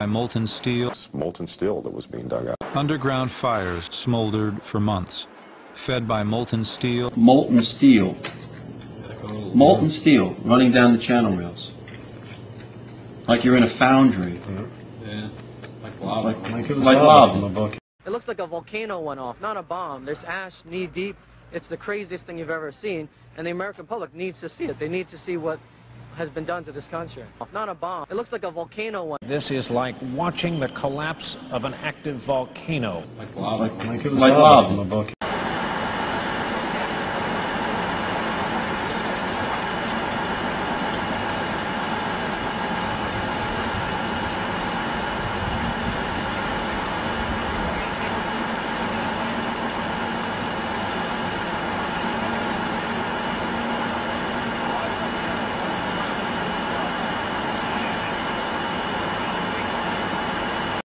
Molten steel. Molten steel that was being dug out. Underground fires smoldered for months, fed by molten steel. Molten steel. Molten steel running down the channel rails. Like you're in a foundry. Yeah, like lava. Like lava. It looks like a volcano went off, not a bomb. There's ash knee deep. It's the craziest thing you've ever seen, and the American public needs to see it. They need to see what has been done to this country. Not a bomb. It looks like a volcano went. This is like watching the collapse of an active volcano. Like lava. Like lava.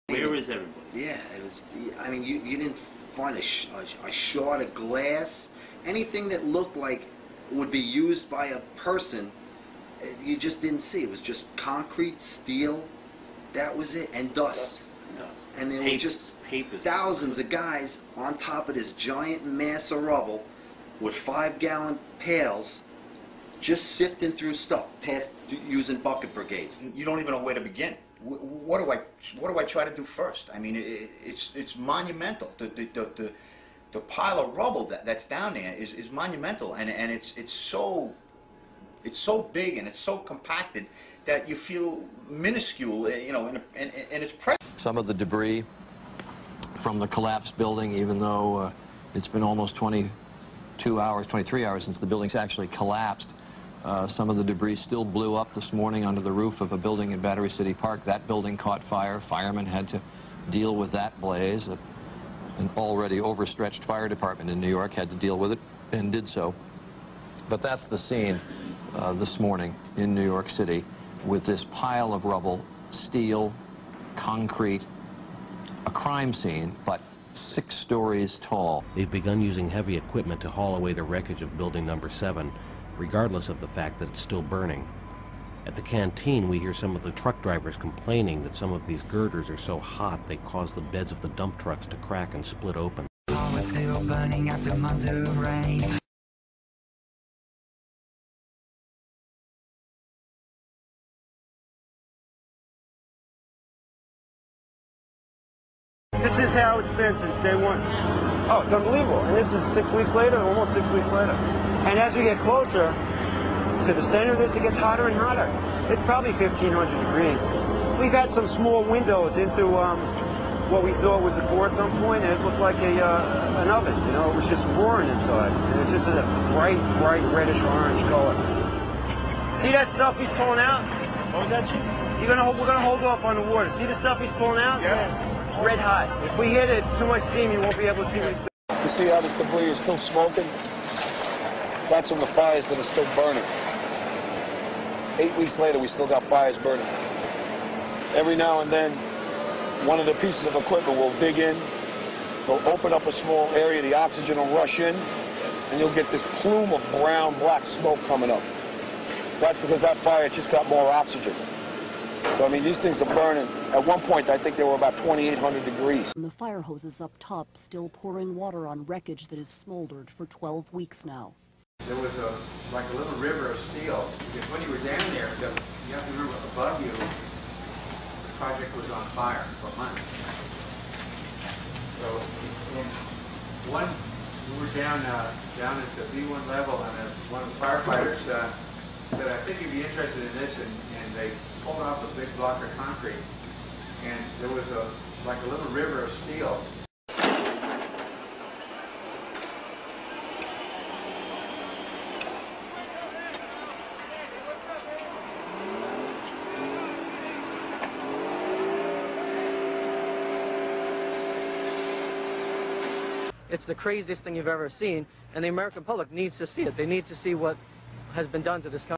Where is everybody? Yeah, it was. I mean, you didn't find a shard of glass, anything that looked like would be used by a person. You just didn't see. It was just concrete, steel. That was it, and dust. And there were just thousands of guys on top of this giant mass of rubble with 5-gallon pails, just sifting through stuff, using bucket brigades. You don't even know where to begin. What do I try to do first? I mean, it's monumental. The pile of rubble that's down there is monumental, and it's so big and it's so compacted that you feel minuscule, you know, in its presence. Some of the debris from the collapsed building, even though it's been almost 22 hours, 23 hours since the building's actually collapsed. Some of the debris still blew up this morning onto the roof of a building in Battery City Park. That building caught fire. Firemen had to deal with that blaze. An already overstretched fire department in New York had to deal with it and did so. But that's the scene this morning in New York City with this pile of rubble, steel, concrete, a crime scene, but 6 stories tall. They've begun using heavy equipment to haul away the wreckage of building number 7. Regardless of the fact that it's still burning. At the canteen, we hear some of the truck drivers complaining that some of these girders are so hot they cause the beds of the dump trucks to crack and split open. Oh, it's still burning after months of rain. This is how it's been since day one. Oh, it's unbelievable. And this is 6 weeks later, almost 6 weeks later. And as we get closer to the center of this, it gets hotter and hotter. It's probably 1,500 degrees. We've had some small windows into what we thought was the core at some point, and it looked like an oven. You know, it was just roaring inside. And it's just a bright reddish orange color. See that stuff he's pulling out? What was that, Chief? We're gonna hold off on the water. See the stuff he's pulling out? Yeah. It's red hot. If we hit it too much steam, you won't be able to see what he's. You see how this debris is still smoking? That's from the fires that are still burning. 8 weeks later, we still got fires burning. Every now and then, one of the pieces of equipment will dig in, they'll open up a small area, the oxygen will rush in, and you'll get this plume of brown, black smoke coming up. That's because that fire just got more oxygen. So, I mean, these things are burning. At one point, I think they were about 2,800 degrees. And the fire hoses up top still pouring water on wreckage that has smoldered for 12 weeks now. There was like a little river of steel, because when you were down there, you have to remember above you, the project was on fire for months. So we were down at the B1 level, and one of the firefighters said, I think you'd be interested in this, and they pulled off a big block of concrete, and there was like a little river of steel. It's the craziest thing you've ever seen, and the American public needs to see it. They need to see what has been done to this country.